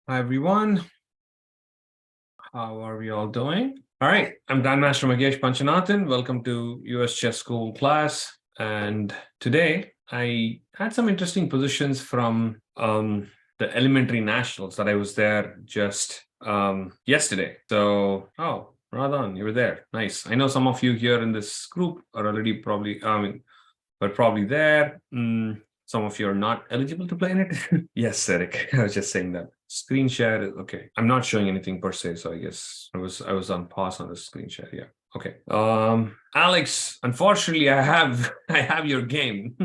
Hi, everyone. How are we all doing? All right. I'm Grandmaster Magesh Panchanathan. Welcome to USCS School class. And today I had some interesting positions from the elementary nationals that I was there just yesterday. So, Radhan, you were there. Nice. I know some of you here in this group are already probably there. Some of you are not eligible to play in it. Yes, Eric. I was just saying that. Screen share is okay. I'm not showing anything per se, so I guess I was on pause on the screen share. Yeah. Okay. Alex, unfortunately, I have your game.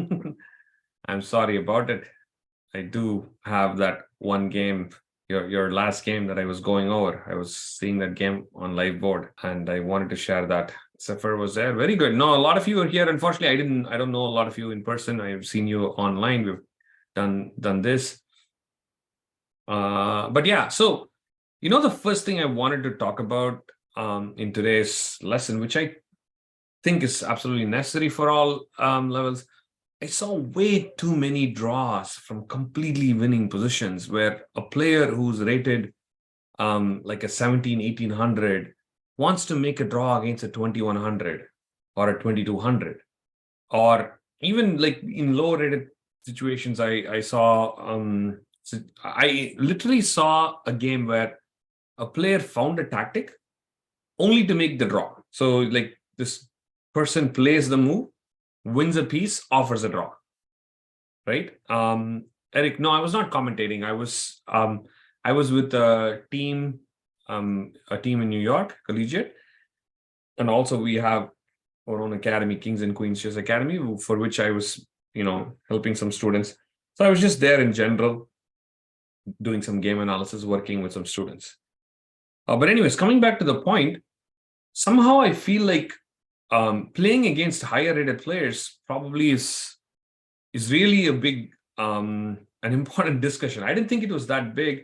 I'm sorry about it. I do have that one game, your last game that I was going over. I was seeing that game on live board, and I wanted to share that. Zephyr was there. Very good. No, a lot of you are here. Unfortunately, I don't know a lot of you in person. I've seen you online. We've done this. But yeah, so the first thing I wanted to talk about in today's lesson, which I think is absolutely necessary for all levels. I saw way too many draws from completely winning positions where a player who's rated like a 17, 1800 wants to make a draw against a 2100 or a 2200, or even like in low rated situations. I saw I literally saw a game where a player found a tactic only to make the draw. So like this person plays the move, wins a piece, offers a draw, right? Eric, no, I was not commentating. I was with a team in New York, collegiate, and also we have our own academy, Kings and Queens Chess Academy, for which I was, helping some students. So I was just there in general, doing some game analysis, working with some students. But anyways, coming back to the point, somehow I feel like playing against higher rated players probably is really a big an important discussion. I didn't think it was that big.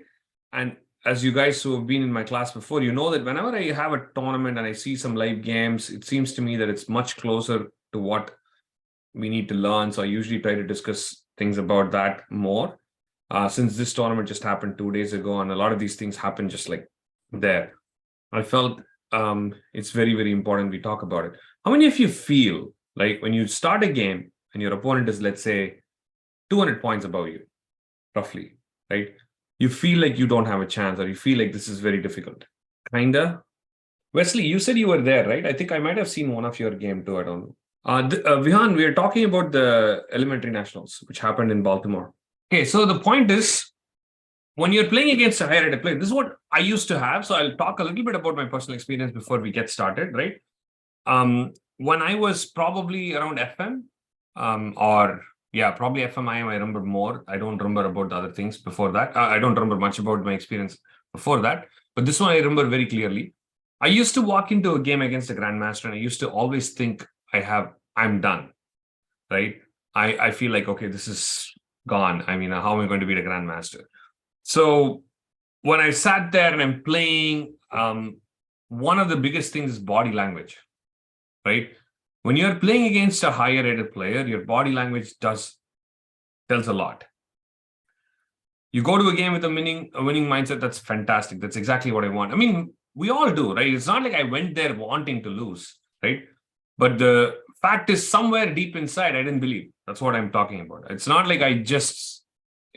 And as you guys who have been in my class before, you know that whenever I have a tournament and I see some live games, it seems to me that it's much closer to what we need to learn. So I usually try to discuss things about that more. Since this tournament just happened 2 days ago, and a lot of these things happen just like there, I felt it's very, very important we talk about it. How many of you feel like when you start a game and your opponent is, let's say, 200 points above you, roughly, right? You feel like you don't have a chance, or you feel like this is very difficult? Kinda. Wesley, you said you were there, right? I think I might have seen one of your game too. I don't know. Vihan, we are talking about the elementary nationals, which happened in Baltimore. Okay, so the point is, when you're playing against a higher rated player, this is what I used to have. So I'll talk a little bit about my personal experience before we get started, right? When I was probably around FM, probably FMIM, I remember more. I don't remember about the other things before that. I don't remember much about my experience before that, but this one I remember very clearly. I used to walk into a game against a grandmaster, and I used to always think I'm done, right? I feel like, okay, this is gone. I mean, how am I going to beat a grandmaster? So when I sat there and I'm playing, one of the biggest things is body language, right? When you're playing against a higher rated player, your body language tells a lot. You go to a game with a winning mindset, that's fantastic. That's exactly what I want. I mean, we all do, right? It's not like I went there wanting to lose, right? But the fact is, somewhere deep inside, I didn't believe. That's what I'm talking about. It's not like I just,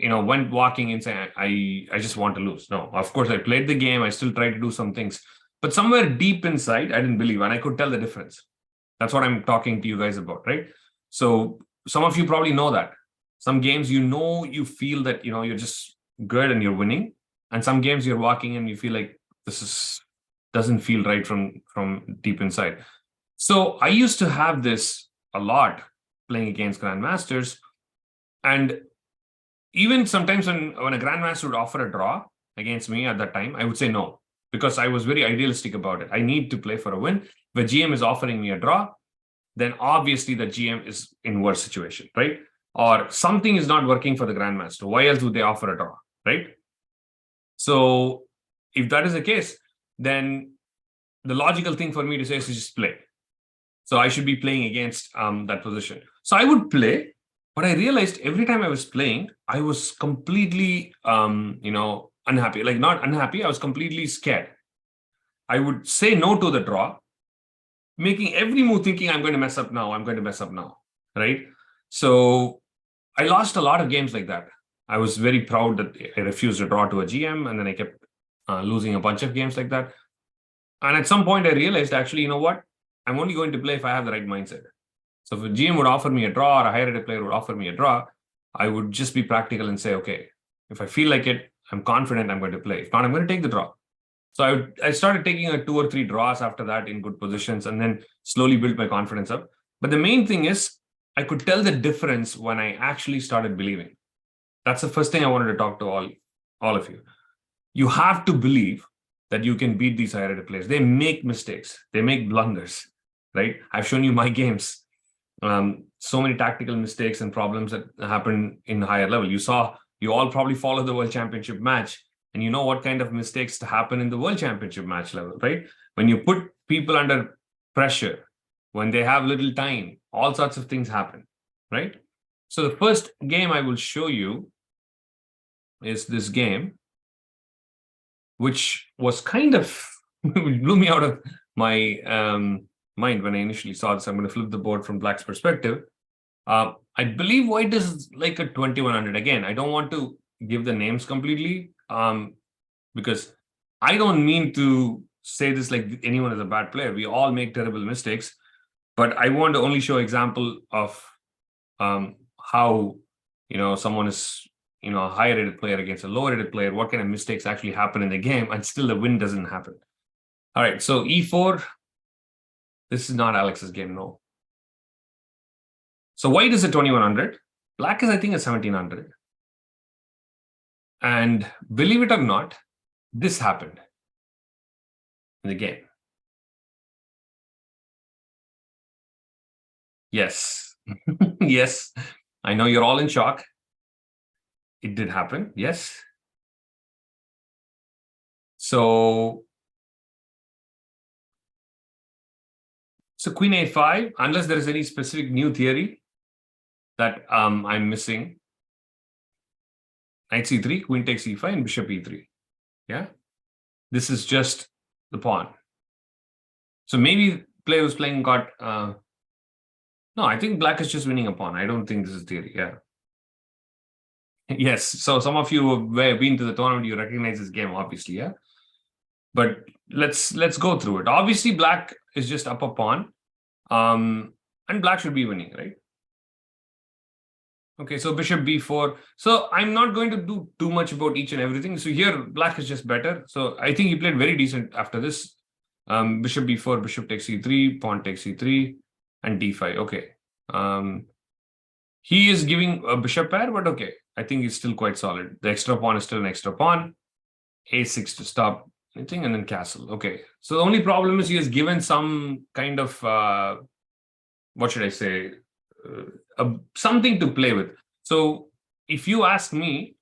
went walking in saying, I just want to lose. No, of course, I played the game. I still tried to do some things. But somewhere deep inside, I didn't believe. And I could tell the difference. That's what I'm talking to you guys about, right? So some of you probably know that. Some games, you feel that, you're just good and you're winning. And some games you're walking and you feel like doesn't feel right from deep inside. So I used to have this a lot playing against grandmasters. And even sometimes when a grandmaster would offer a draw against me at that time, I would say no, because I was very idealistic about it. I need to play for a win. If a GM is offering me a draw, then obviously the GM is in worse situation, right? Or something is not working for the grandmaster. Why else would they offer a draw, right? So if that is the case, then the logical thing for me to say is to just play. So I should be playing against that position. So I would play, but I realized every time I was playing, I was completely, unhappy. Like, not unhappy, I was completely scared. I would say no to the draw, making every move thinking I'm going to mess up now, right? So I lost a lot of games like that. I was very proud that I refused a draw to a GM, and then I kept losing a bunch of games like that. And at some point I realized, actually, you know what? I'm only going to play if I have the right mindset. So if a GM would offer me a draw, or a higher rated player would offer me a draw, I would just be practical and say, okay, if I feel like it, I'm confident I'm going to play. If not, I'm going to take the draw. So I started taking a 2 or 3 draws after that in good positions, and then slowly built my confidence up. But the main thing is, I could tell the difference when I actually started believing. That's the first thing I wanted to talk to all of you. You have to believe that you can beat these higher rated players. They make mistakes. They make blunders, right? I've shown you my games. So many tactical mistakes and problems that happen in the higher level. You all probably follow the World Championship match, and you know what kind of mistakes to happen in the World Championship match level, right? When you put people under pressure, when they have little time, all sorts of things happen, right? So the first game I will show you is this game, which was kind of blew me out of my mind when I initially saw this. I'm going to flip the board from Black's perspective. I believe White is like a 2100. Again, I don't want to give the names completely, because I don't mean to say this like anyone is a bad player. We all make terrible mistakes, but I want to only show example of how, someone is, a higher rated player against a lower rated player, what kind of mistakes actually happen in the game, and still the win doesn't happen. All right, so E4. This is not Alex's game, no. So White is a 2100. Black is, I think, a 1700. And believe it or not, this happened in the game. Yes. Yes. I know you're all in shock. It did happen. Yes. So Queen A5, unless there is any specific new theory that I'm missing. Knight C3, Queen takes E5, and Bishop E3. Yeah. This is just the pawn. So maybe player who's playing got... no, I think Black is just winning a pawn. I don't think this is theory. Yeah. Yes. So some of you who have been to the tournament, you recognize this game, obviously. Yeah. But let's go through it. Obviously, Black is just up a pawn. And Black should be winning, right? Okay, so Bishop B4. So I'm not going to do too much about each and everything. So here, Black is just better. So I think he played very decent after this. Bishop B4, Bishop takes C3, pawn takes C3, and D5. Okay. He is giving a bishop pair, but okay. I think he's still quite solid. The extra pawn is still an extra pawn. A6 to stop anything, and then castle. Okay. So the only problem is he has given some kind of, what should I say, something to play with. So if you ask me,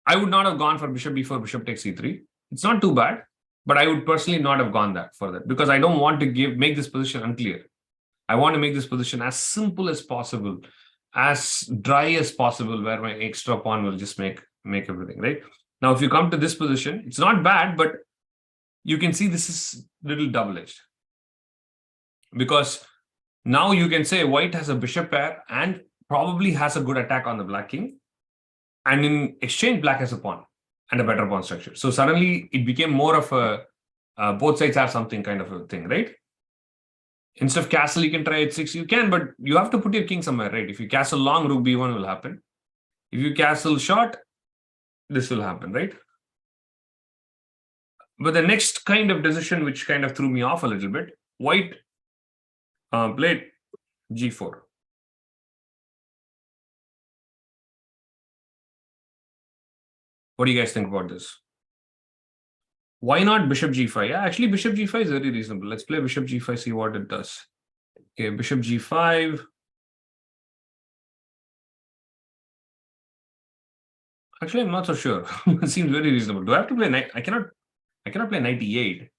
I would not have gone for Bishop B4, Bishop takes C3. It's not too bad, but I would personally not have gone for that, because I don't want to make this position unclear. I want to make this position as simple as possible, as dry as possible, where my extra pawn will just make everything, right? Now, if you come to this position, it's not bad, but you can see this is a little double-edged. Because now you can say White has a bishop pair and probably has a good attack on the Black king. And in exchange, Black has a pawn and a better pawn structure. So suddenly it became more of a both sides have something kind of a thing, right? Instead of castle, you can try H6. You can, but you have to put your king somewhere, right? If you castle long, rook B1 will happen. If you castle short, this will happen, right? But the next kind of decision, which kind of threw me off a little bit, White played G4. What do you guys think about this? Why not Bishop G5? Yeah, actually, Bishop G5 is very reasonable. Let's play Bishop G5, see what it does. Okay, Bishop G5. Actually, I'm not so sure. It seems very reasonable. Do I have to play knight? I cannot play knight E8.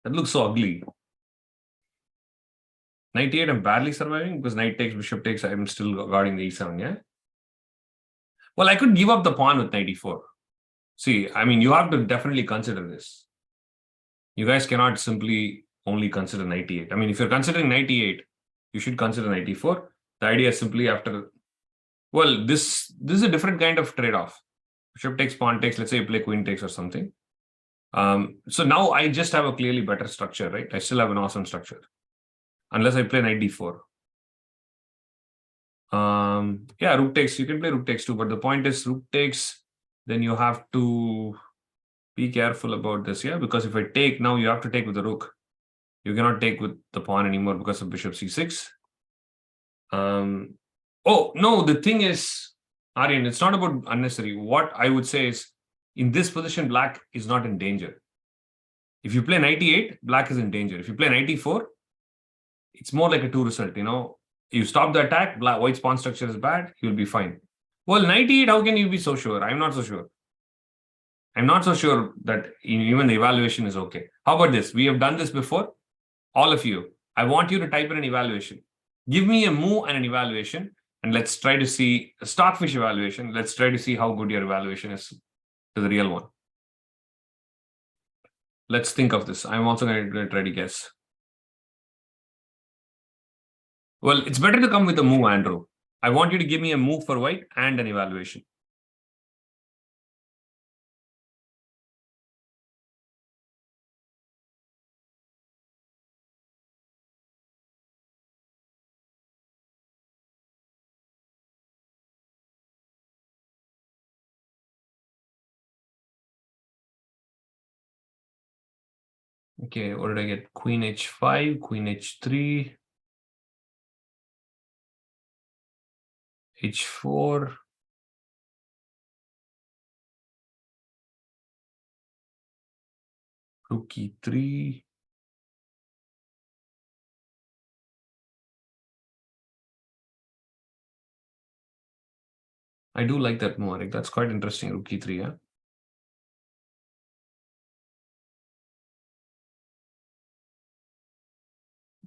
That looks so ugly. Knight E8, I'm barely surviving because knight takes, bishop takes. I'm still guarding the E7, yeah? Well, I could give up the pawn with knight E4. See, I mean, you have to definitely consider this. You guys cannot simply only consider 98. I mean, if you're considering 98, you should consider 94. The idea is simply after, well, this is a different kind of trade-off. Bishop takes, pawn takes, let's say you play queen takes or something. So now I just have a clearly better structure, right? I still have an awesome structure. Unless I play knight d4. Yeah, rook takes, you can play rook takes too, but the point is rook takes, then you have to be careful about this, yeah? Because if I take, now you have to take with the rook. You cannot take with the pawn anymore because of bishop c6. Oh, no, the thing is, Aryan, it's not about unnecessary. What I would say is, in this position, black is not in danger. If you play 98, black is in danger. If you play 94, it's more like a two result, you know. You stop the attack, white's pawn structure is bad, you'll be fine. Well, 98, how can you be so sure? I'm not so sure. I'm not so sure that even the evaluation is okay. How about this? We have done this before. All of you, I want you to type in an evaluation. Give me a move and an evaluation, and let's try to see a stockfish evaluation. Let's try to see how good your evaluation is to the real one. Let's think of this. I'm also going to try to guess. Well, it's better to come with a move, Andrew. I want you to give me a move for white and an evaluation. Okay, what did I get? Queen h5, queen h3, h4. Rook e3. I do like that move. That's quite interesting. Rook e3, yeah.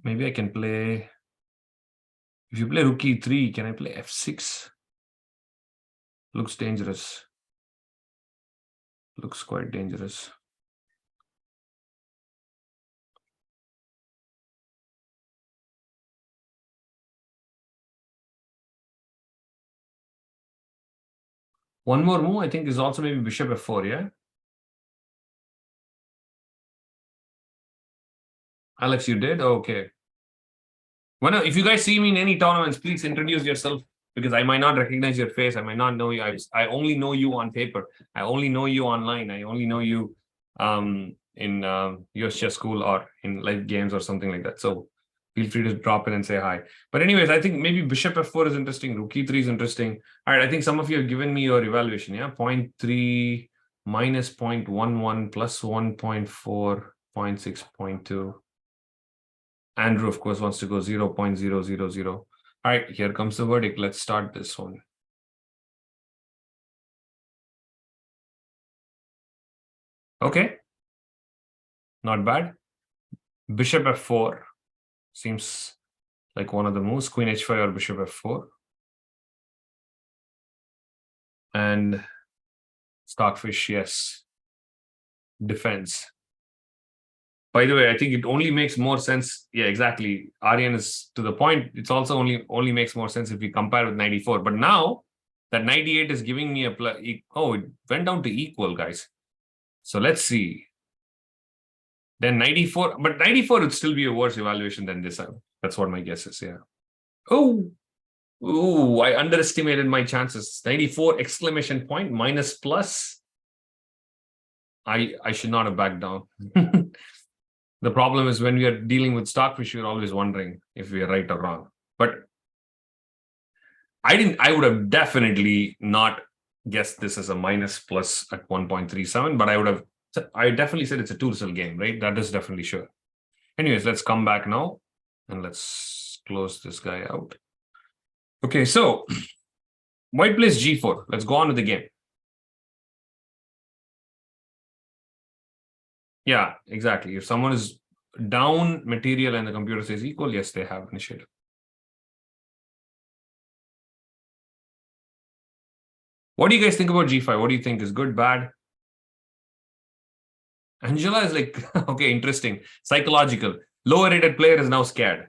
Maybe I can play. If you play rook e3, can I play f6? Looks dangerous. Looks quite dangerous. One more move, I think, is also maybe bishop f4, yeah? Alex, you did? Okay. Well, if you guys see me in any tournaments, please introduce yourself because I might not recognize your face. I might not know you. I only know you on paper. I only know you online. I only know you in USCS school or in live games or something like that. So feel free to drop in and say hi. But anyways, I think maybe bishop f4 is interesting. Rook e3 is interesting. All right, I think some of you have given me your evaluation. Yeah, 0.3 minus 0.11 plus 1.4, 0.6, 0.2. Andrew, of course, wants to go 0.000. All right, here comes the verdict. Let's start this one. Okay. Not bad. Bishop f4 seems like one of the moves. Queen h5 or bishop f4. And stockfish, yes. Defense. By the way, I think it only makes more sense. Yeah, exactly. Aryan is to the point. It's also only makes more sense if we compare with 94. But now that 98 is giving me a oh, it went down to equal, guys. So let's see. Then 94, but 94 would still be a worse evaluation than this. That's what my guess is, yeah. Oh, I underestimated my chances. 94 exclamation point minus plus. I should not have backed down. The problem is when we are dealing with stockfish, you're always wondering if we are right or wrong. But I would have definitely not guessed this as a minus plus at 1.37, but I definitely said it's a two result game, right? That is definitely sure. Anyways, let's come back now and let's close this guy out. Okay, so white plays g4. Let's go on with the game. Yeah, exactly. If someone is down material and the computer says equal, yes, they have initiative. What do you guys think about g5? What do you think is good, bad? Angela is like, okay, interesting. Psychological. Lower rated player is now scared.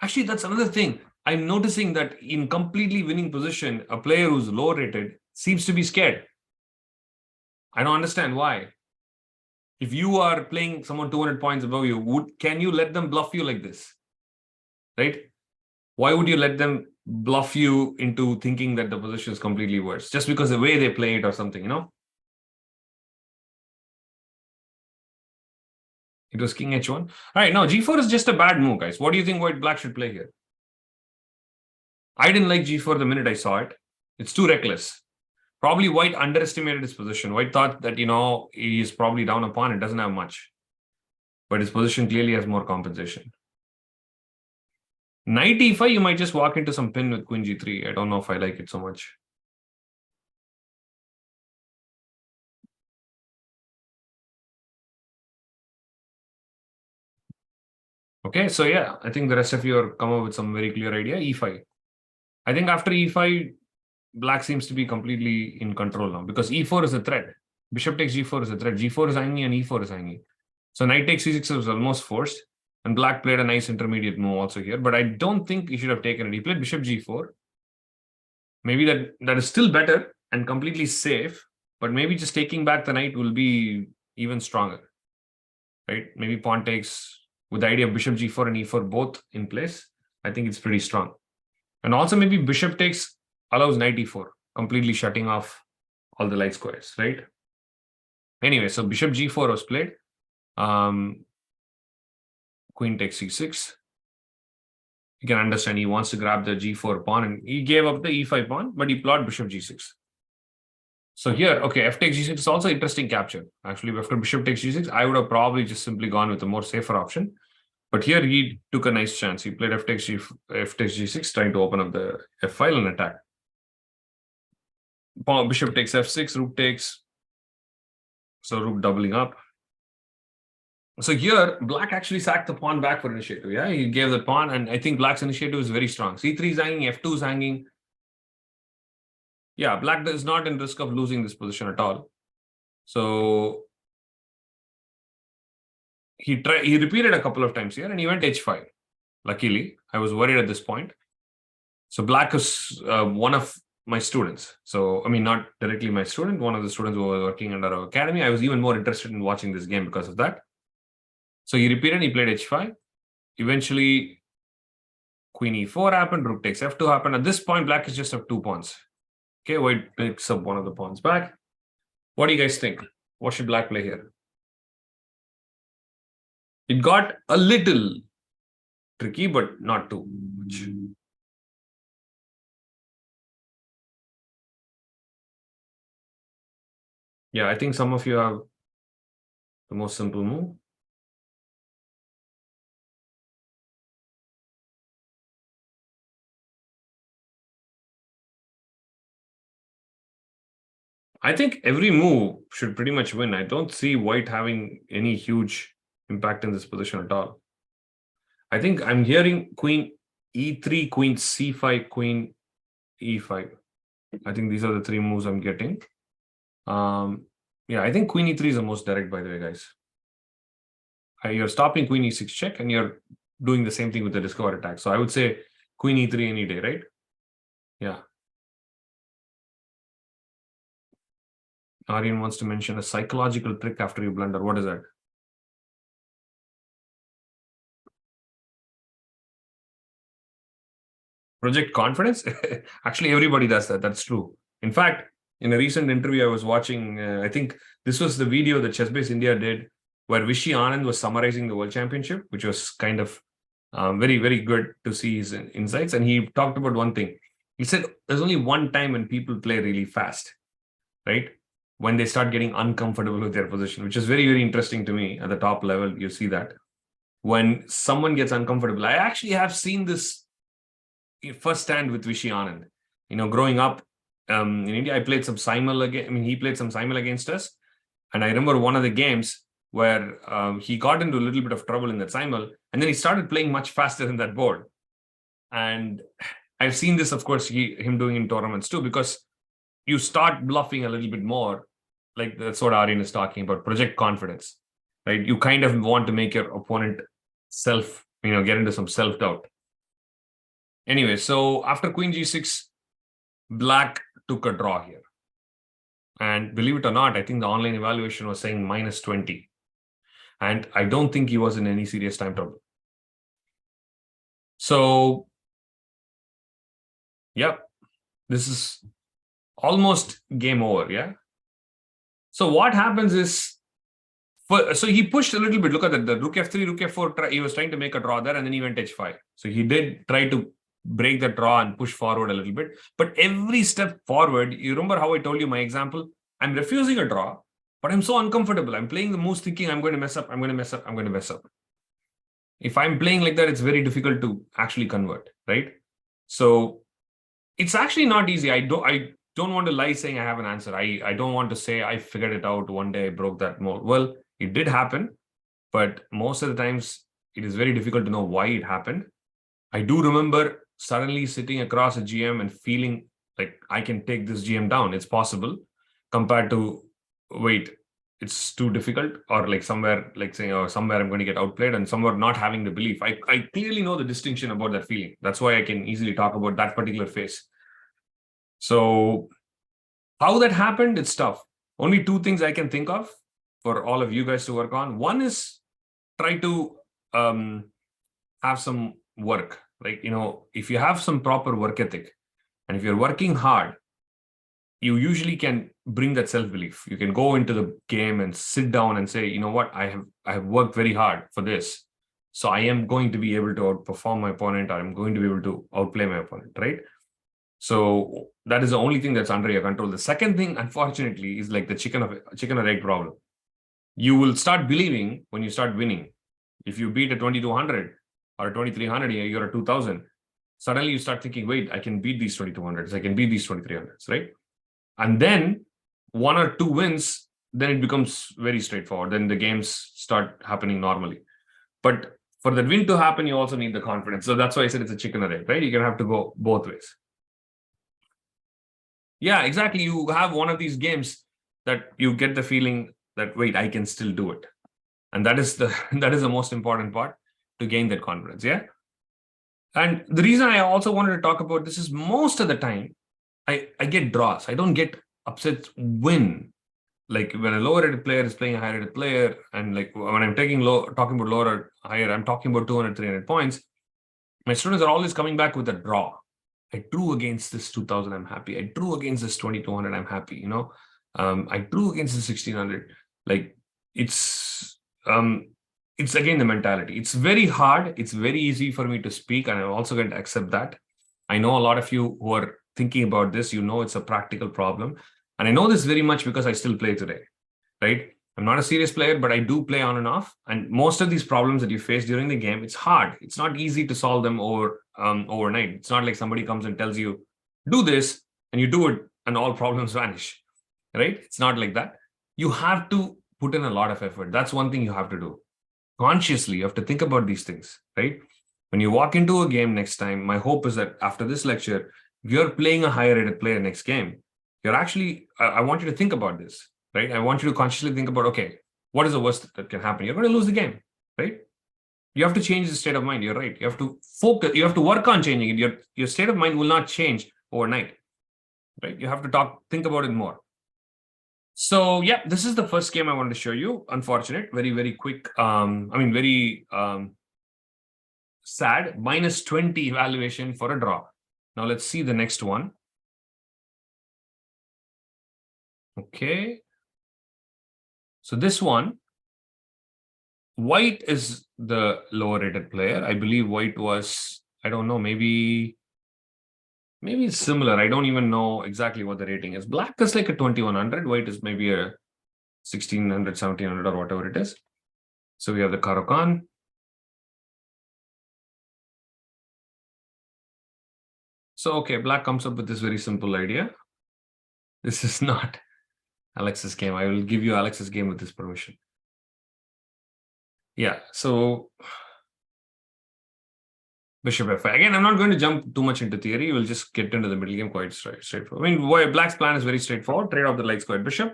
Actually, that's another thing. I'm noticing that in completely winning position, a player who's low rated seems to be scared. I don't understand why. If you are playing someone 200 points above you, can you let them bluff you like this? Right? Why would you let them bluff you into thinking that the position is completely worse? Just because the way they play it or something, It was king h1. All right, now g4 is just a bad move, guys. What do you think white black should play here? I didn't like g4 the minute I saw it. It's too reckless. Probably white underestimated his position. White thought that, he is probably down a pawn. It doesn't have much. But his position clearly has more compensation. Knight e5, you might just walk into some pin with queen g3. I don't know if I like it so much. Okay, so yeah, I think the rest of you are come up with some very clear idea. e5. I think after e5, black seems to be completely in control now because e4 is a threat. Bishop takes g4 is a threat. g4 is hanging and e4 is hanging. So knight takes c6 was almost forced. And black played a nice intermediate move also here. But I don't think he should have taken it. He played bishop g4. Maybe that is still better and completely safe. But maybe just taking back the knight will be even stronger. Right? Maybe pawn takes with the idea of bishop g4 and e4 both in place. I think it's pretty strong. And also maybe bishop takes allows knight e4, completely shutting off all the light squares, right? Anyway, so bishop g4 was played. Queen takes c6. You can understand he wants to grab the g4 pawn and he gave up the e5 pawn, but he plotted bishop g6. So here, okay, f takes g6 is also interesting capture. Actually, after bishop takes g6, I would have probably just simply gone with a more safer option. But here he took a nice chance. He played f takes g6, trying to open up the f file and attack. Bishop takes f6, rook takes. So rook doubling up. So here, black actually sacked the pawn back for initiative. Yeah, he gave the pawn, and I think black's initiative is very strong. c3 is hanging, f2 is hanging. Yeah, black is not in risk of losing this position at all. So he repeated a couple of times here, and he went h5. Luckily, I was worried at this point. So black is one of my students. So, I mean, not directly my student, one of the students who were working under our academy. I was even more interested in watching this game because of that. So he repeated, he played h5. Eventually, queen e4 happened, rook takes f2 happened. At this point, black is just up 2 pawns. Okay, white picks up one of the pawns back. What do you guys think? What should black play here? It got a little tricky, but not too much. Yeah, I think some of you have the most simple move. I think every move should pretty much win. I don't see white having any huge impact in this position at all. I think I'm hearing queen e3, queen c5, queen e5. I think these are the three moves I'm getting. Yeah, I think queen e3 is the most direct, by the way, guys. You're stopping queen e6 check, and you're doing the same thing with the discover attack. So I would say queen e3 any day, right? Yeah. Aryan wants to mention a psychological trick after you blunder. What is that? Project confidence? Actually, everybody does that. That's true. In fact, in a recent interview I was watching, I think this was the video that Chessbase India did, where Vishy Anand was summarizing the World Championship, which was kind of very, very good to see his insights. And he talked about one thing. He said there's only one time when people play really fast, right? When they start getting uncomfortable with their position, which is very, very interesting to me at the top level. You see that when someone gets uncomfortable. I actually have seen this firsthand with Vishy Anand. Growing up in India, I played some simul again. I mean, he played some simul against us. And I remember one of the games where he got into a little bit of trouble in that simul, and then he started playing much faster than that board. And I've seen this, of course, him doing in tournaments too, because you start bluffing a little bit more, like that's what Aryan is talking about, project confidence, right? You kind of want to make your opponent get into some self-doubt. Anyway, so after queen g6, black took a draw here. And believe it or not, I think the online evaluation was saying -20. And I don't think he was in any serious time trouble. So, yep, this is almost game over, yeah? So what happens is, so he pushed a little bit. Look at that, the rook f3, rook f4, he was trying to make a draw there, and then he went h5. So he did try to break the draw and push forward a little bit. But every step forward, you remember how I told you my example? I'm refusing a draw, but I'm so uncomfortable. I'm playing the moves thinking I'm going to mess up, I'm going to mess up, I'm going to mess up. If I'm playing like that, it's very difficult to actually convert, right? So it's actually not easy. I don't want to lie saying I have an answer. I don't want to say I figured it out one day, I broke that mold. Well, it did happen, but most of the times it is very difficult to know why it happened. I do remember suddenly sitting across a GM and feeling like I can take this GM down. It's possible, compared to, wait, it's too difficult, or like somewhere, like saying, oh, somewhere I'm going to get outplayed, and somewhere not having the belief. I clearly know the distinction about that feeling. That's why I can easily talk about that particular phase. So how that happened, it's tough. Only two things I can think of for all of you guys to work on. One is try to have some work. Like, if you have some proper work ethic, and if you're working hard, you usually can bring that self-belief. You can go into the game and sit down and say, you know what, I have worked very hard for this. So I am going to be able to outperform my opponent, or I'm going to be able to outplay my opponent, right? So that is the only thing that's under your control. The second thing, unfortunately, is like the chicken or egg problem. You will start believing when you start winning. If you beat a 2200 or a 2300, you're a 2000. Suddenly you start thinking, wait, I can beat these 2200s. I can beat these 2300s, right? And then one or two wins, then it becomes very straightforward. Then the games start happening normally. But for that win to happen, you also need the confidence. So that's why I said it's a chicken or egg, right? You're going to have to go both ways. Yeah, exactly. You have one of these games that you get the feeling that, wait, I can still do it. And that is the most important part to gain that confidence. Yeah. And the reason I also wanted to talk about this is most of the time, I get draws. I don't get upset when, like when a lower rated player is playing a higher rated player, and like when I'm talking about lower or higher, I'm talking about 200, 300 points. My students are always coming back with a draw. I drew against this 2000, I'm happy. I drew against this 2200, I'm happy. I drew against the 1600. Like it's again the mentality. It's very hard. It's very easy for me to speak, and I'm also going to accept that. I know a lot of you who are thinking about this, it's a practical problem. And I know this very much because I still play today, right? I'm not a serious player, but I do play on and off. And most of these problems that you face during the game, it's hard. It's not easy to solve them overnight. It's not like somebody comes and tells you, do this, and you do it, and all problems vanish, right? It's not like that. You have to put in a lot of effort. That's one thing you have to do. Consciously, you have to think about these things, right? When you walk into a game next time, my hope is that after this lecture, if you're playing a higher rated player next game, you're actually, I want you to think about this, right? I want you to consciously think about, okay, what is the worst that can happen? You're going to lose the game, right? You have to change the state of mind. You're right. You have to focus. You have to work on changing it. Your state of mind will not change overnight, right? You have to think about it more. So yeah, this is the first game I wanted to show you. Unfortunate, very, very quick. Very sad. -20 evaluation for a draw. Now let's see the next one. Okay. So this one, white is the lower rated player. I believe white was, I don't know, maybe it's similar. I don't even know exactly what the rating is. Black is like a 2100. White is maybe a 1600, 1700 or whatever it is. So we have the Caro-Kann. So, okay, black comes up with this very simple idea. This is not Alex's game. I will give you Alex's game with this permission. Yeah, so bishop f5. Again, I'm not going to jump too much into theory. We'll just get into the middle game quite straightforward. Black's plan is very straightforward. Trade off the light squared bishop.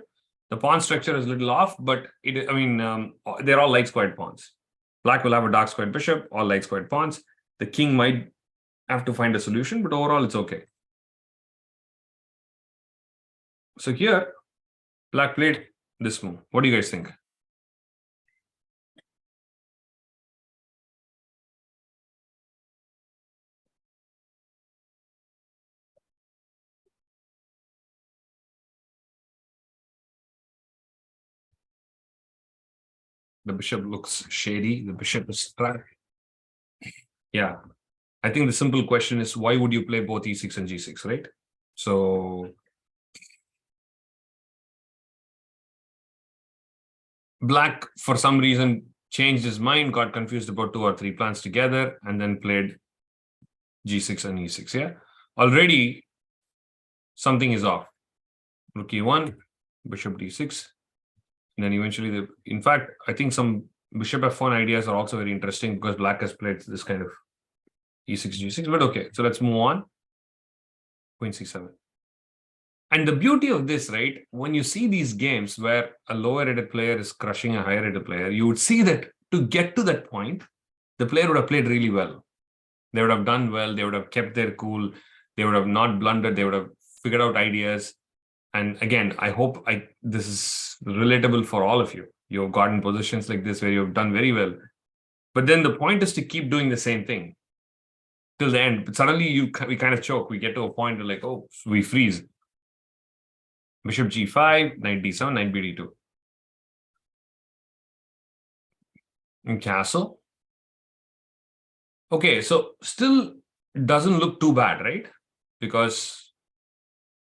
The pawn structure is a little off, but they're all light squared pawns. Black will have a dark squared bishop, all light squared pawns. The king might have to find a solution, but overall it's okay. So here, black played this move. What do you guys think? The bishop looks shady. The bishop is trapped. Yeah. I think the simple question is, why would you play both e6 and g6, right? So black, for some reason, changed his mind, got confused about 2 or 3 plans together, and then played g6 and e6. Yeah. Already, something is off. Rook e1, bishop d6. And then eventually, in fact, I think some bishop f1 ideas are also very interesting because black has played this kind of e6, g6. But okay, so let's move on. Queen c7. And the beauty of this, right, when you see these games where a lower-rated player is crushing a higher-rated player, you would see that to get to that point, the player would have played really well. They would have done well. They would have kept their cool. They would have not blundered. They would have figured out ideas. And again, I hope this is relatable for all of you. You've gotten positions like this where you've done very well. But then the point is to keep doing the same thing till the end. But suddenly we kind of choke. We get to a point where like, oh, we freeze. Bishop g5, knight d7, knight bd2. And castle. Okay, so still doesn't look too bad, right? Because,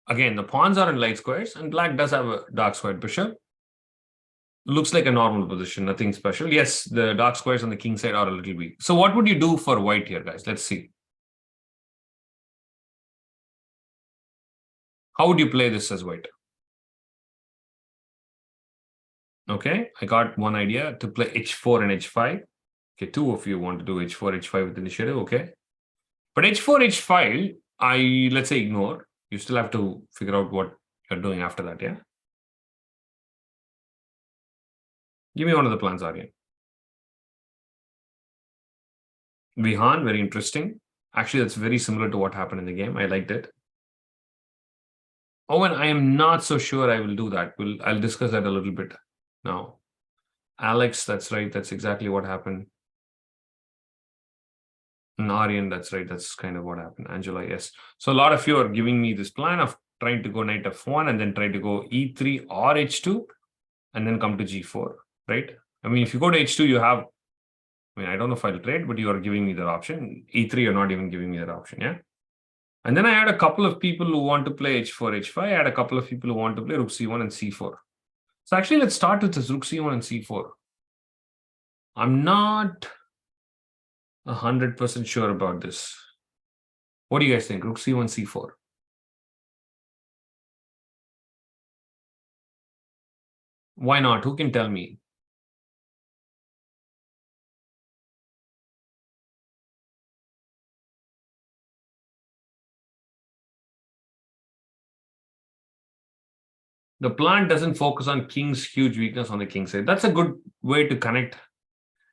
again, the pawns are in light squares, and black does have a dark squared bishop. Looks like a normal position, nothing special. Yes, the dark squares on the king side are a little weak. So what would you do for white here, guys? Let's see. How would you play this as white? Okay, I got one idea to play h4 and h5. Okay, 2 of you want to do h4, h5 with initiative, okay. But h4, h5, let's say ignore. You still have to figure out what you're doing after that, yeah? Give me one of the plans, Aryan. Vihan, very interesting. Actually, that's very similar to what happened in the game. I liked it. Oh, and I am not so sure I will do that. I'll discuss that a little bit now. Alex, that's right. That's exactly what happened. And Aryan, that's right. That's kind of what happened. Angela, yes. So a lot of you are giving me this plan of trying to go knight f1 and then try to go e3 or h2 and then come to g4, right? I mean, if you go to h2, you have, I don't know if I'll trade, but you are giving me that option. E3, you're not even giving me that option, yeah? And then I had a couple of people who want to play h4, h5. I had a couple of people who want to play rook c1 and c4. So actually, let's start with this rook c1 and c4. I'm not 100% sure about this. What do you guys think? Rook c1, c4. Why not? Who can tell me? The plan doesn't focus on king's huge weakness on the king side. That's a good way to connect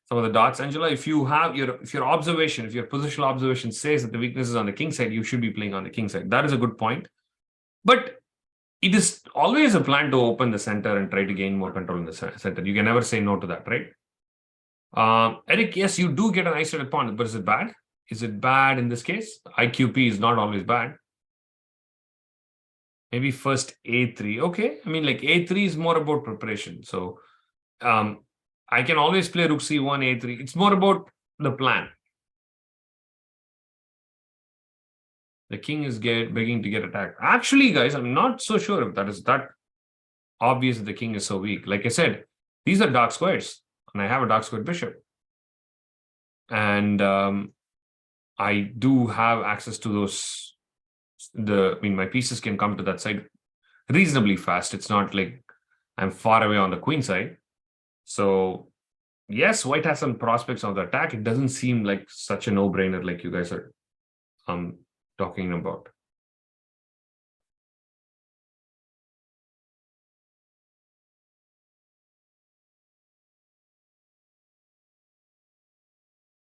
some of the dots, Angela. If you have your observation, if your positional observation says that the weakness is on the king side, you should be playing on the king side. That is a good point. But it is always a plan to open the center and try to gain more control in the center. You can never say no to that, right? Eric, yes, you do get an isolated pawn, but is it bad? Is it bad in this case? IQP is not always bad. Maybe first a3. Okay, I mean, like a3 is more about preparation. So I can always play rook c1, a3. It's more about the plan. The king is begging to get attacked. Actually, guys, I'm not so sure if that is that obvious that the king is so weak. Like I said, these are dark squares, and I have a dark squared bishop. And I do have access to those. My pieces can come to that side reasonably fast. It's not like I'm far away on the queen side. So yes, white has some prospects of the attack. It doesn't seem like such a no-brainer like you guys are talking about.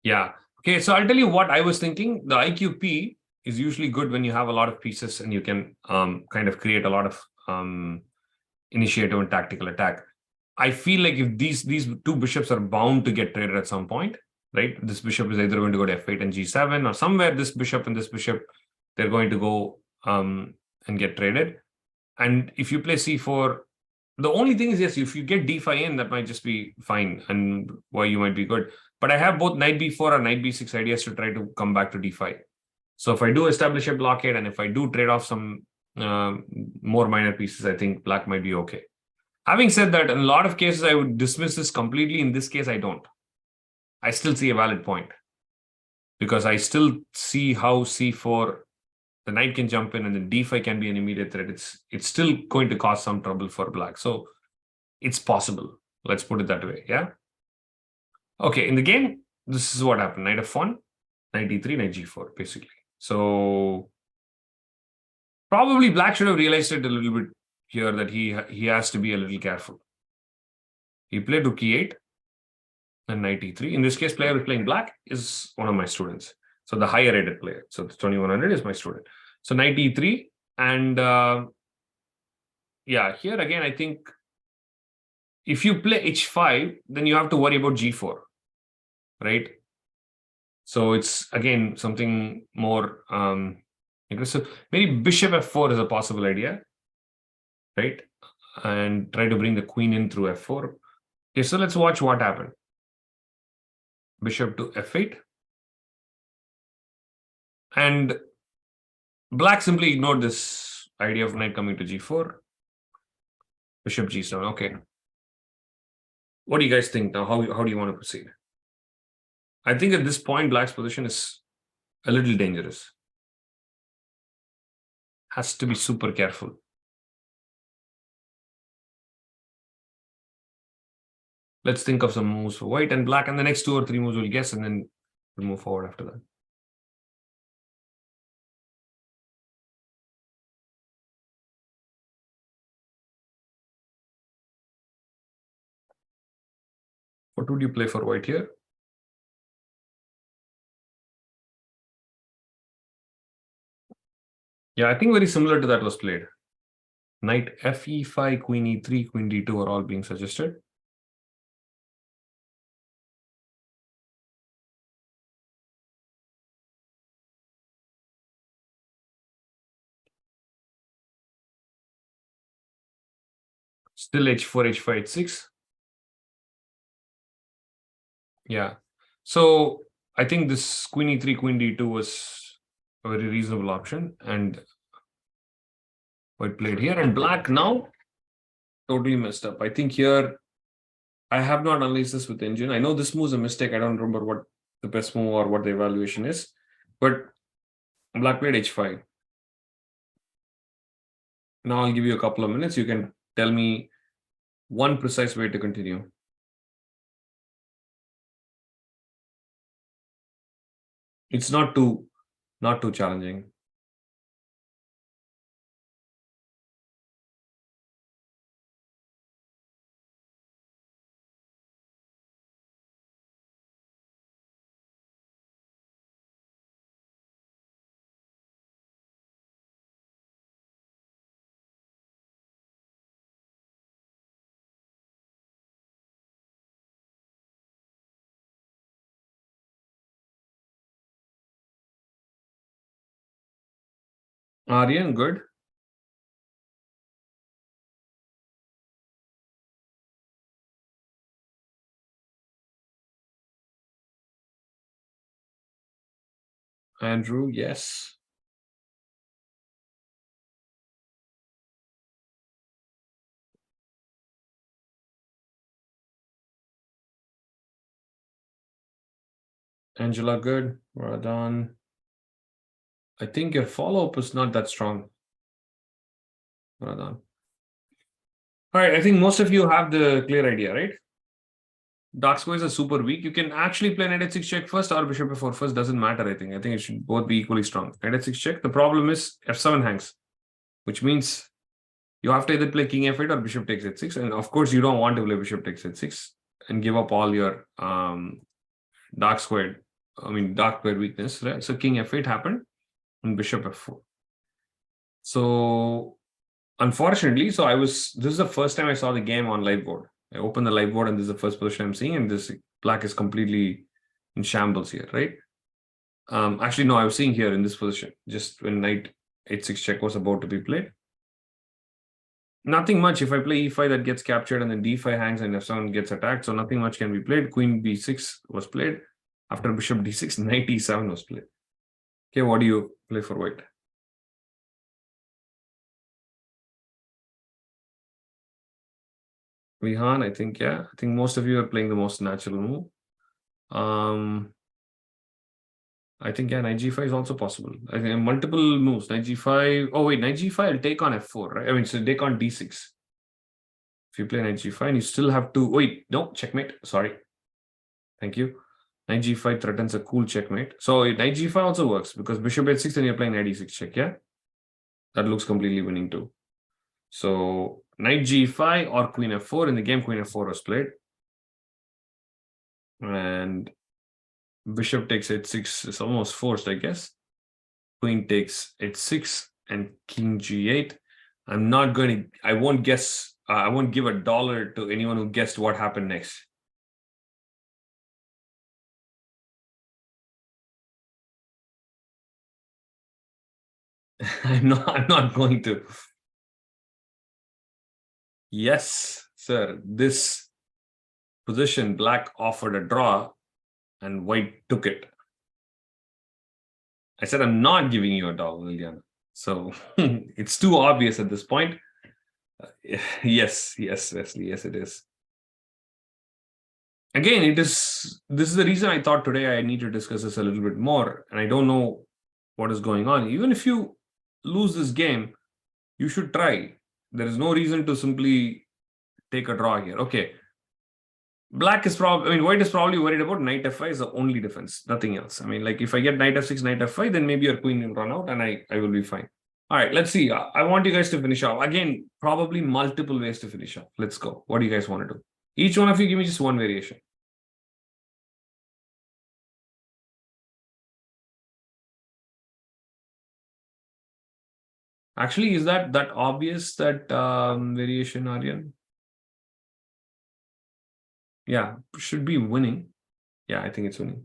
Yeah. Okay, so I'll tell you what I was thinking. The IQP is usually good when you have a lot of pieces and you can kind of create a lot of initiative and tactical attack. I feel like if these two bishops are bound to get traded at some point, right? This bishop is either going to go to f8 and g7, or somewhere this bishop and this bishop, they're going to go and get traded. And if you play c4, the only thing is, yes, if you get d5 in, that might just be fine, and why you might be good. But I have both knight b4 or knight b6 ideas to try to come back to d5. So if I do establish a blockade and if I do trade off some more minor pieces, I think black might be okay. Having said that, in a lot of cases, I would dismiss this completely. In this case, I don't. I still see a valid point because I still see how c4, the knight can jump in and then d5 can be an immediate threat. It's still going to cause some trouble for black. So it's possible. Let's put it that way. Yeah. Okay. In the game, this is what happened. Knight f1, knight d3, knight g4, basically. So probably black should have realized it a little bit here that he has to be a little careful. He played rook e8 and knight e3. In this case, player who's playing black is one of my students. So the higher rated player. So the 2100 is my student. So knight e3 and yeah, here again, I think if you play h5, then you have to worry about g4, right? So it's again something more aggressive. Maybe bishop f4 is a possible idea, right? And try to bring the queen in through f4. Okay, so let's watch what happened. Bishop to f8. And black simply ignored this idea of knight coming to g4. Bishop g7. Okay. What do you guys think now? How do you want to proceed? I think at this point, black's position is a little dangerous. Has to be super careful. Let's think of some moves for white and black, and the next 2 or 3 moves we'll guess, and then we'll move forward after that. What would you play for white here? Yeah, I think very similar to that was played. Knight fe5, queen e3, queen d2 are all being suggested. Still h4, h5, h6. Yeah. So I think this queen e3, queen d2 was a very reasonable option, and white played here, and black now totally messed up. I think here I have not analyzed this with engine. I know this move is a mistake. I don't remember what the best move or what the evaluation is, but black played h5. Now I'll give you a couple of minutes. You can tell me one precise way to continue. It's not too challenging. Aryan, good. Andrew, yes. Angela, good. Radhan. I think your follow-up is not that strong. Radhan. All right, I think most of you have the clear idea, right? Dark squares are super weak. You can actually play knight h6 check first or bishop f4 first. Doesn't matter, I think. I think it should both be equally strong. Knight h6 check. The problem is f7 hangs, which means you have to either play king f8 or bishop takes h6. And of course, you don't want to play bishop takes h6 and give up all your dark squared dark square weakness, right? So king f8 happened and bishop f4. So unfortunately, this is the first time I saw the game on live board. I opened the live board and this is the first position I'm seeing, and this black is completely in shambles here, right? Actually, no, I was seeing here in this position, just when knight h6 check was about to be played. Nothing much. If I play e5, that gets captured, and then d5 hangs and f7 gets attacked. So nothing much can be played. Queen b6 was played. After bishop d6, knight e7 was played. Okay, what do you play for white? Vihan, I think, yeah. I think most of you are playing the most natural move. I think, yeah, knight g5 is also possible. I think multiple moves. Knight g5. Oh, wait, knight g5 will take on f4, right? I mean, so take on d6. If you play knight g5, you still have to... Wait, no, checkmate. Sorry. Thank you. Knight g5 threatens a cool checkmate. So knight g5 also works because bishop h6 and you're playing knight e6 check, yeah? That looks completely winning too. So knight g5 or queen f4. In the game, queen f4 was played. And bishop takes h6 is almost forced, I guess. Queen takes h6 and king g8. I won't guess. I won't give $1 to anyone who guessed what happened next. I'm not going to. Yes, sir. This position, black offered a draw and white took it. I said, I'm not giving you $1, Liliana. So it's too obvious at this point. Yes, Wesley. Yes, it is. Again, this is the reason I thought today I need to discuss this a little bit more. And I don't know what is going on. Even if you lose this game, you should try. There is no reason to simply take a draw here. Okay. White is probably worried about knight f5 is the only defense, nothing else. I mean, like if I get knight f6, knight f5, then maybe your queen will run out and I will be fine. All right, let's see. I want you guys to finish off. Again, probably multiple ways to finish off. Let's go. What do you guys want to do? Each one of you give me just one variation. Actually, is that obvious, that variation, Aryan? Yeah, should be winning. Yeah, I think it's winning.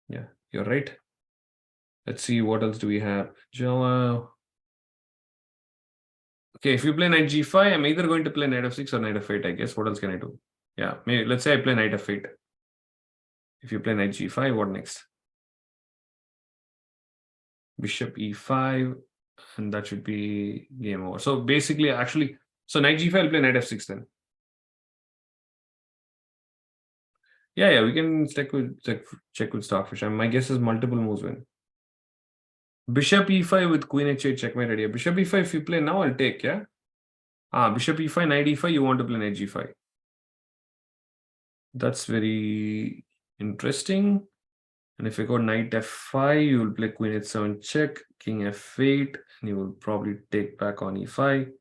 Yeah, you're right. Let's see, what else do we have? Joa. Okay, if you play knight g5, I'm either going to play knight f6 or knight f8, I guess. What else can I do? Yeah, maybe let's say I play knight f8. If you play knight g5, what next? Bishop e5, and that should be game over. So basically, actually, so knight g5, I'll play knight f6 then. Yeah, we can check with Stockfish. My guess is multiple moves win. Bishop e5 with queen h8 checkmate idea. Bishop e5, if you play now, I'll take, yeah? Bishop e5, knight e5, you want to play knight g5. That's very interesting. And if you go knight f5, you will play queen h7 check, king f8, and you will probably take back on e5.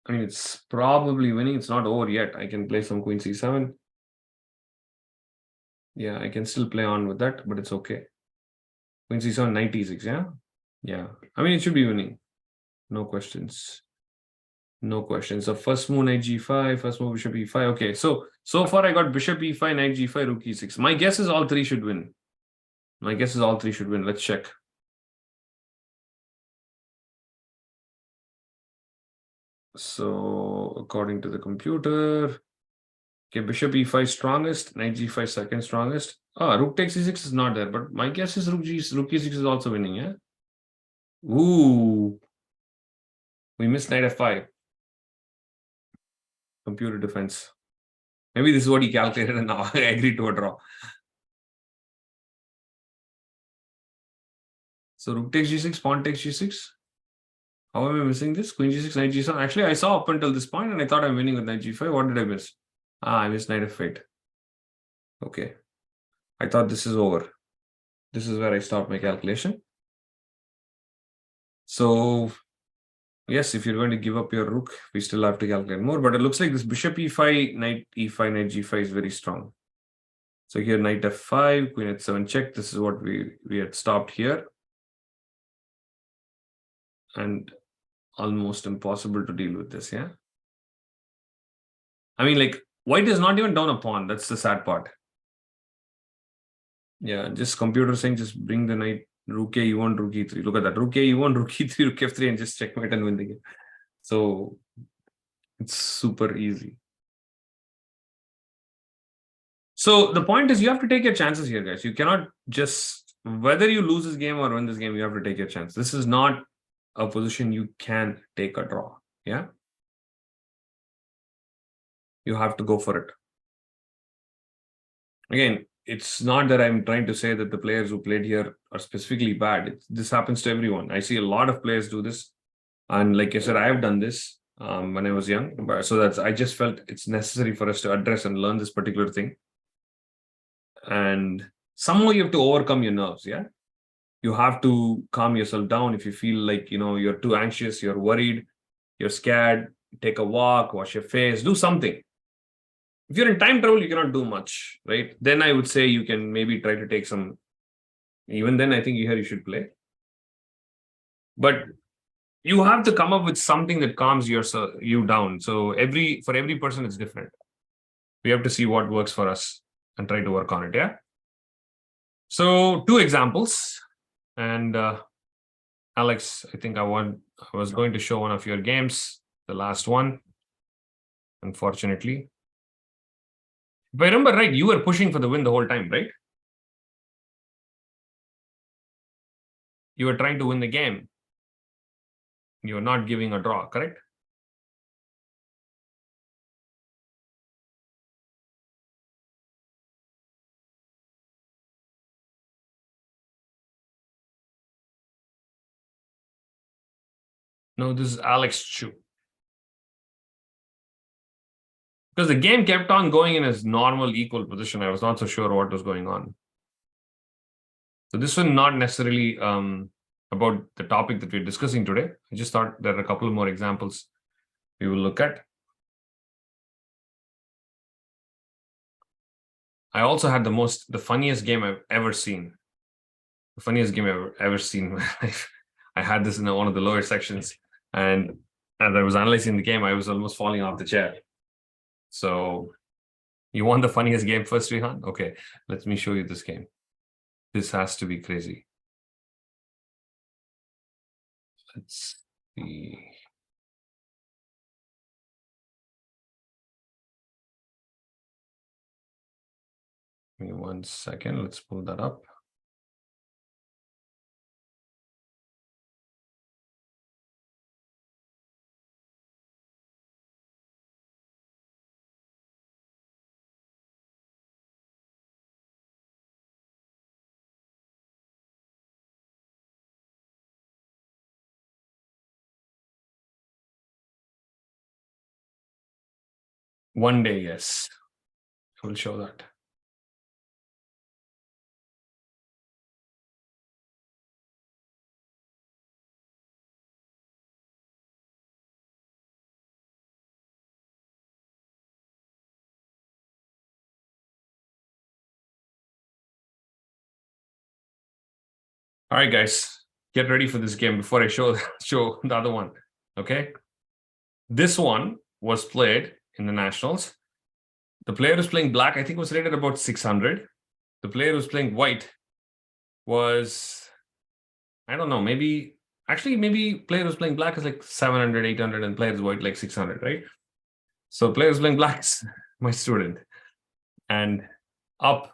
I mean, it's probably winning. It's not over yet. I can play some queen c7. Yeah, I can still play on with that, but it's okay. Queen c7, knight e6, yeah? Yeah. I mean, it should be winning. No questions. No questions. So first move knight g5, first move bishop e5. Okay, so far I got bishop e5, knight g5, rook e6. My guess is all three should win. Let's check. So according to the computer, okay, bishop e5 strongest, knight g5 second strongest. Rook takes e6 is not there, but my guess is rook e6 is also winning, yeah? Ooh. We missed knight f5. Computer defense. Maybe this is what he calculated and now I agreed to a draw. So rook takes g6, pawn takes g6. How am I missing this? Queen g6, knight g7. Actually, I saw up until this point and I thought I'm winning with knight g5. What did I miss? I missed knight f8. Okay. I thought this is over. This is where I stopped my calculation. So, yes, if you're going to give up your rook, we still have to calculate more. But it looks like this bishop e5, knight e5, knight g5 is very strong. So here knight f5, queen h7 check. This is what we had stopped here. And almost impossible to deal with this, yeah? I mean, like, white is not even down a pawn. That's the sad part. Yeah, just computer saying just bring the knight, rook a, e1, rook e3. Look at that. Rook a, e1, rook e3, rook f3, and just checkmate and win the game. So it's super easy. So the point is you have to take your chances here, guys. You cannot just, whether you lose this game or win this game, you have to take your chance. This is not a position you can take a draw. Yeah. You have to go for it. Again, it's not that I'm trying to say that the players who played here are specifically bad. This happens to everyone. I see a lot of players do this. And like I said, I have done this when I was young. So I just felt it's necessary for us to address and learn this particular thing. And somehow you have to overcome your nerves. Yeah. You have to calm yourself down. If you feel like, you're too anxious, you're worried, you're scared, take a walk, wash your face, do something. If you're in time trouble, you cannot do much, right? Then I would say you can maybe try to take some. Even then, I think here you should play. But you have to come up with something that calms you down. So for every person, it's different. We have to see what works for us and try to work on it. Yeah. So 2 examples, and Alex, I think I was going to show one of your games, the last one. Unfortunately, if I remember right, you were pushing for the win the whole time, right? You were trying to win the game. You were not giving a draw, correct? No, this is Alex Chu. Because the game kept on going in his normal equal position. I was not so sure what was going on. So this was not necessarily about the topic that we're discussing today. I just thought there are a couple more examples we will look at. I also had the funniest game I've ever seen. The funniest game I've ever seen. I had this in one of the lower sections, and as I was analyzing the game, I was almost falling off the chair. So you want the funniest game first, Rihan? Okay, let me show you this game. This has to be crazy. Let's see. Give me 1 second. Let's pull that up. One day, yes. I will show that. All right, guys, get ready for this game before I show the other one. Okay. This one was played in the Nationals. The player who's playing black, I think, was rated about 600. The player who's playing white was, I don't know, maybe player who's playing black is like 700, 800, and players white like 600, right? So player who's playing black is my student. And up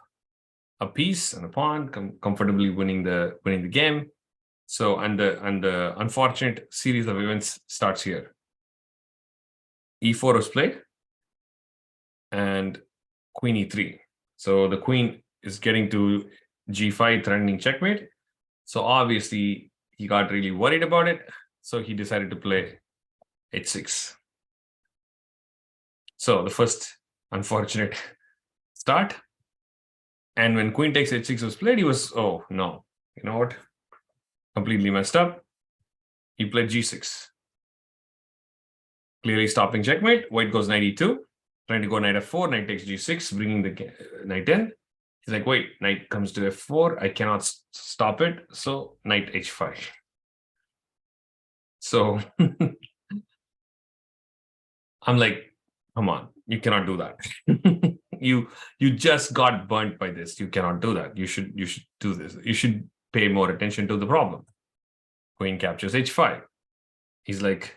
a piece and a pawn, comfortably winning the game. So and the unfortunate series of events starts here. E4 was played, and queen e3. So the queen is getting to g5, threatening checkmate. So obviously he got really worried about it. So he decided to play h6. So the first unfortunate start. And when queen takes h6 was played, he was, oh no, you know what? Completely messed up. He played g6. Clearly stopping checkmate. White goes knight e2. Trying to go knight f4. Knight takes g6, bringing the knight in. He's like, wait, knight comes to f4. I cannot stop it. So knight h5. So I'm like, come on, you cannot do that. you just got burnt by this. You cannot do that. You should do this. You should pay more attention to the problem. Queen captures h5. He's like,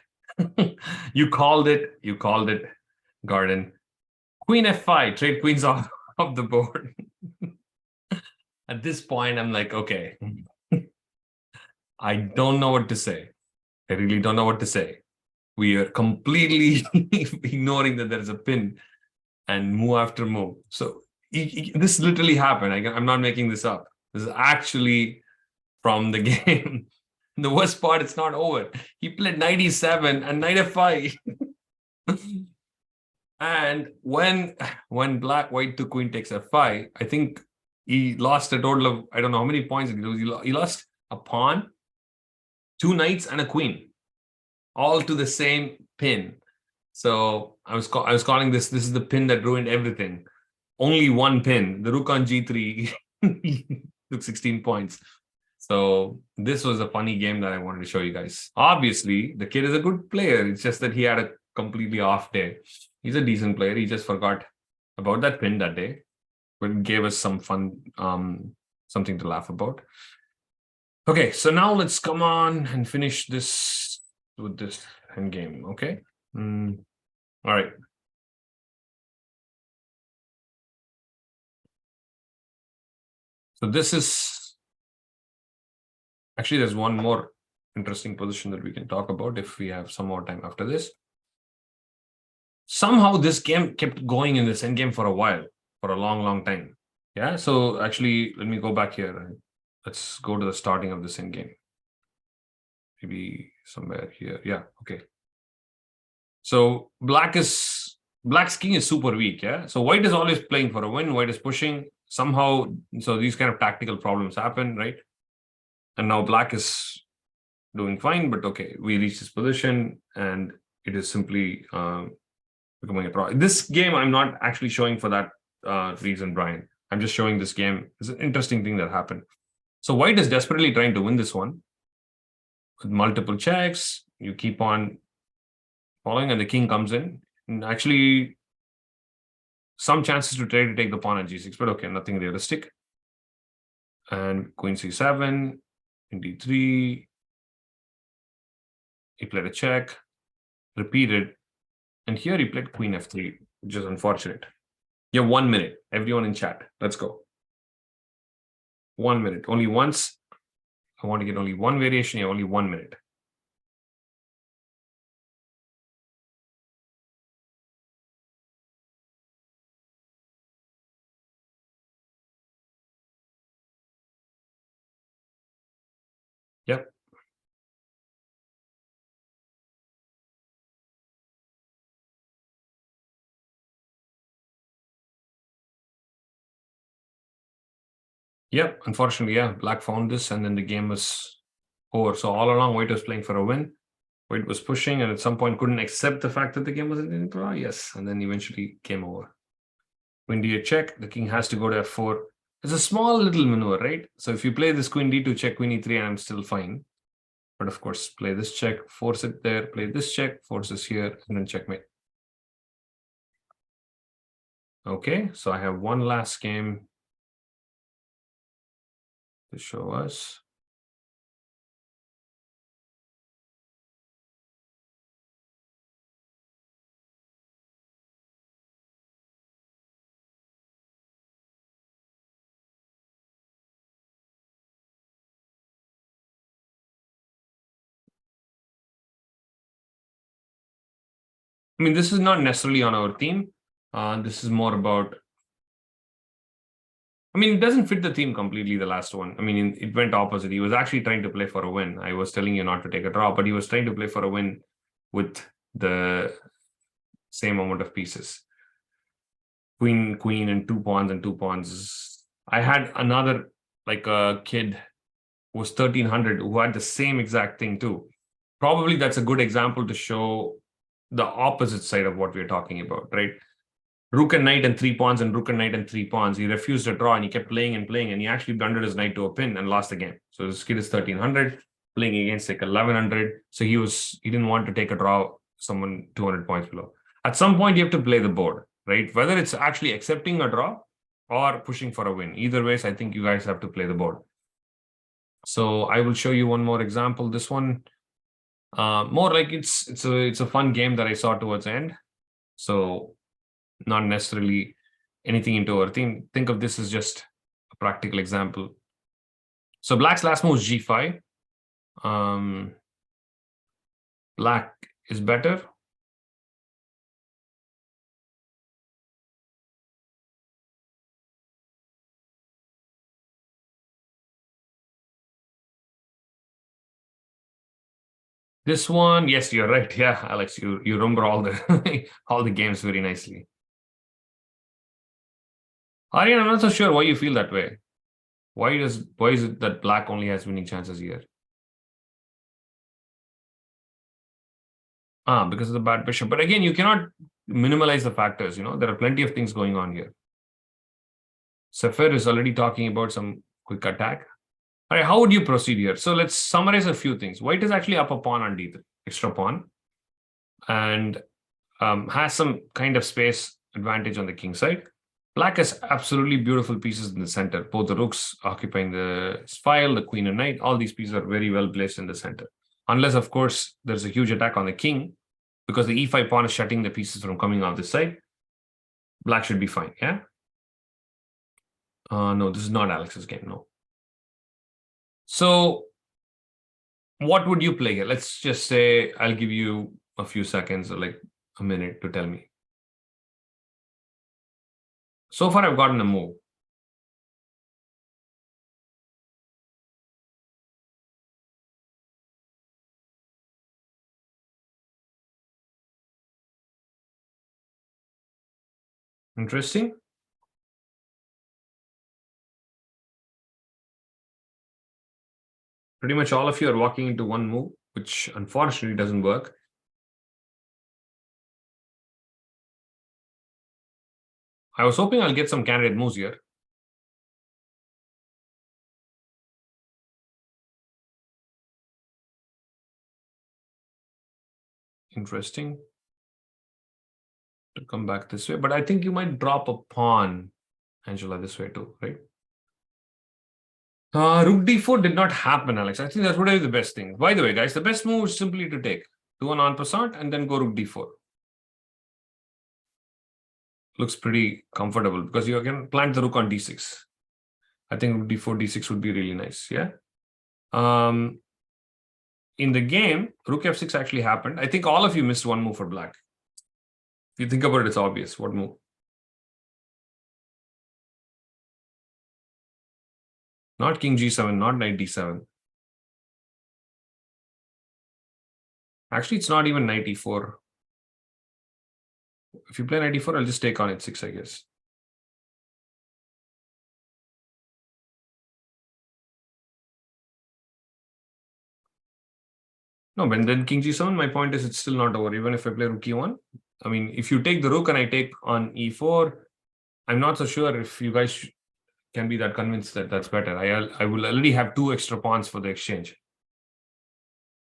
you called it, Garden. Queen f5, trade queens off the board. At this point, I'm like, okay, I don't know what to say. I really don't know what to say. We are completely ignoring that there's a pin and move after move. So this literally happened. I'm not making this up. This is actually from the game. The worst part, it's not over. He played knight e7 and knight f5. And when white to queen takes f5, I think he lost a total of, I don't know how many points he lost a pawn, 2 knights, and a queen, all to the same pin. So I was calling this is the pin that ruined everything. Only one pin, the rook on g3 took 16 points. So this was a funny game that I wanted to show you guys. Obviously, the kid is a good player. It's just that he had a completely off day. He's a decent player. He just forgot about that pin that day, but it gave us some fun, something to laugh about. Okay, so now let's come on and finish this with this end game. Okay. All right. So this is actually, there's one more interesting position that we can talk about if we have some more time after this. Somehow this game kept going in this endgame for a while, for a long time. Yeah, so actually, let me go back here and let's go to the starting of this endgame. Maybe somewhere here. Yeah, okay. So black's king is super weak, yeah? So white is always playing for a win. White is pushing somehow. So these kind of tactical problems happen, right? And now black is doing fine, but okay, we reach this position and it is simply becoming a draw. This game I'm not actually showing for that reason, Brian. I'm just showing this game. It's an interesting thing that happened. So white is desperately trying to win this one with multiple checks. You keep on following and the king comes in. And actually, some chances to try to take the pawn at g6, but okay, nothing realistic. And queen c7, in d3. He played a check, repeated. And here he played queen f3, which is unfortunate. You have 1 minute. Everyone in chat. Let's go. 1 minute. Only once. I want to get only one variation. You have only 1 minute. Yep. Yep. Unfortunately, yeah. Black found this and then the game was over. So all along, white was playing for a win. White was pushing and at some point couldn't accept the fact that the game was in draw. Yes. And then eventually came over. Queen d8 check. The king has to go to f4. It's a small little maneuver, right? So if you play this queen d2 check, queen e3, I'm still fine. But of course, play this check, force it there, play this check, force this here, and then checkmate. Okay, so I have one last game to show us. I mean, this is not necessarily on our theme. This is more about, I mean, it doesn't fit the theme completely, the last one. I mean, it went opposite. He was actually trying to play for a win. I was telling you not to take a draw, but he was trying to play for a win with the same amount of pieces. Queen, queen, and two pawns. I had another, like a kid who was 1300 who had the same exact thing too. Probably that's a good example to show the opposite side of what we're talking about, right? rook and knight and 3 pawns and rook and knight and 3 pawns. He refused a draw and he kept playing and playing, and he actually blundered his knight to a pin and lost the game. So this kid is 1300, playing against like 1100. So he didn't want to take a draw someone 200 points below. At some point, you have to play the board, right? Whether it's actually accepting a draw or pushing for a win. Either ways, I think you guys have to play the board. So I will show you one more example. This one, more like it's a fun game that I saw towards the end. So not necessarily anything into our theme. Think of this as just a practical example. So black's last move is g5. Black is better. This one, yes, you're right. Yeah, Alex, you remember all the all the games very nicely. Aryan, I'm not so sure why you feel that way. Why is it that black only has winning chances here? Because of the bad bishop. But again, you cannot minimalize the factors. There are plenty of things going on here. Safir is already talking about some quick attack. All right, how would you proceed here? So let's summarize a few things. White is actually up a pawn on d3, extra pawn, and has some kind of space advantage on the king side. Black has absolutely beautiful pieces in the center. Both the rooks occupying the file, the queen and knight, all these pieces are very well placed in the center. Unless, of course, there's a huge attack on the king, because the e5 pawn is shutting the pieces from coming off this side. Black should be fine, yeah? No, this is not Alex's game, no. So what would you play here? Let's just say I'll give you a few seconds or like a minute to tell me. So far, I've gotten a move. Interesting. Pretty much all of you are walking into one move, which unfortunately doesn't work. I was hoping I'll get some candidate moves here. Interesting. To come back this way, but I think you might drop a pawn, Angela, this way too, right? Rook d4 did not happen, Alex. I think that's probably the best thing. By the way, guys, the best move is simply to take. Do an en passant and then go rook d4. Looks pretty comfortable because you can plant the rook on d6. I think rook d4, d6 would be really nice, yeah? In the game, rook f6 actually happened. I think all of you missed one move for black. If you think about it, it's obvious. What move? Not king g7, not knight d7. Actually, it's not even knight e4. If you play knight e4, I'll just take on h6, I guess. No, but then king g7, my point is it's still not over, even if I play rook e1. I mean, if you take the rook and I take on e4, I'm not so sure if you guys can be that convinced that that's better. I will already have 2 extra pawns for the exchange.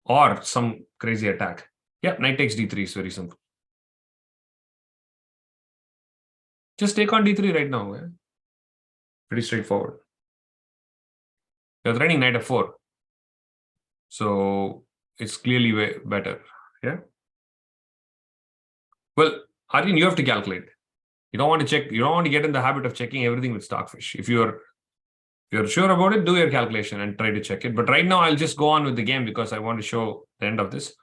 Or some crazy attack. Yeah, knight takes d3 is very simple. Just take on d3 right now. Yeah? Pretty straightforward. You're threatening knight f4. So it's clearly way better. Yeah. Well, Arjun, you have to calculate. You don't want to check. You don't want to get in the habit of checking everything with Stockfish. If you're sure about it, do your calculation and try to check it. But right now, I'll just go on with the game because I want to show the end of this.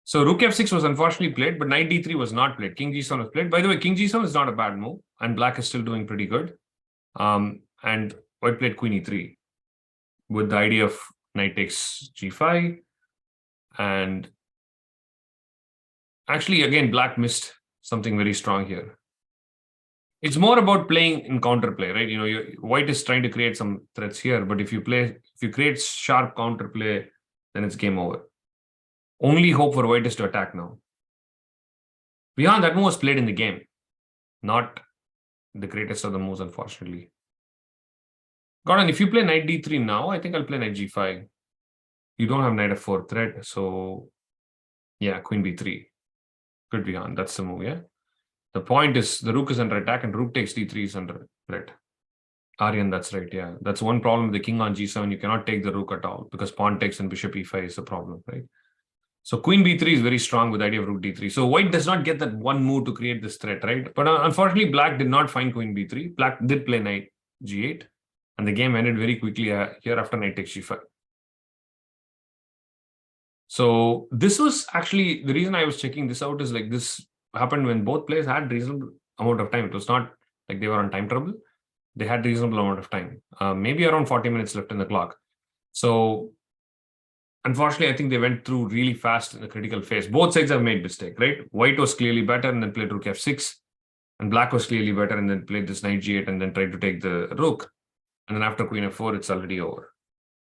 So rook f6 was unfortunately played, but knight d3 was not played. King g7 was played. By the way, king g7 is not a bad move, and black is still doing pretty good. And white played queen e3 with the idea of knight takes g5. And actually, again, black missed something very strong here. It's more about playing in counterplay, right? White is trying to create some threats here, but if you create sharp counterplay, then it's game over. Only hope for white is to attack now. Beyond that move was played in the game. Not the greatest of the moves, unfortunately. Gordon, if you play knight d3 now, I think I'll play knight g5. You don't have knight f4 threat, so yeah, queen b3 could be on. That's the move, yeah? The point is the rook is under attack and rook takes d3 is under threat. Aryan, that's right, yeah. That's one problem with the king on g7. You cannot take the rook at all because pawn takes and bishop e5 is the problem, right? So queen b3 is very strong with the idea of rook d3. So white does not get that one move to create this threat, right? But unfortunately, black did not find queen b3. Black did play knight g8. And the game ended very quickly here after knight takes g5. So this was actually, the reason I was checking this out is like this happened when both players had reasonable amount of time. It was not like they were on time trouble. They had reasonable amount of time, maybe around 40 minutes left in the clock. So unfortunately, I think they went through really fast in the critical phase. Both sides have made mistake, right? White was clearly better and then played rook f6. And black was clearly better and then played this knight g8 and then tried to take the rook. And then after queen f4, it's already over.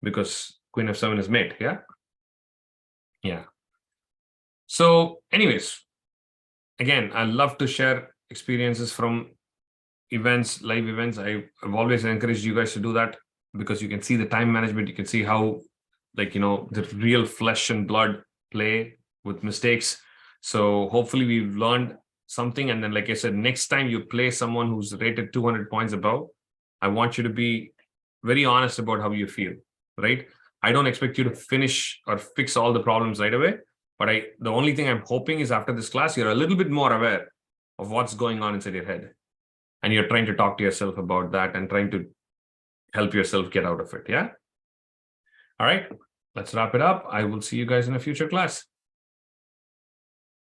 Because queen f7 is mate, yeah? Yeah. So anyways, again, I love to share experiences from events, live events. I've always encouraged you guys to do that because you can see the time management. You can see how, like, you know, the real flesh and blood play with mistakes. So hopefully we've learned something. And then, like I said, next time you play someone who's rated 200 points above, I want you to be very honest about how you feel, right? I don't expect you to finish or fix all the problems right away. But the only thing I'm hoping is after this class, you're a little bit more aware of what's going on inside your head. And you're trying to talk to yourself about that and trying to help yourself get out of it. Yeah. All right. Let's wrap it up. I will see you guys in a future class.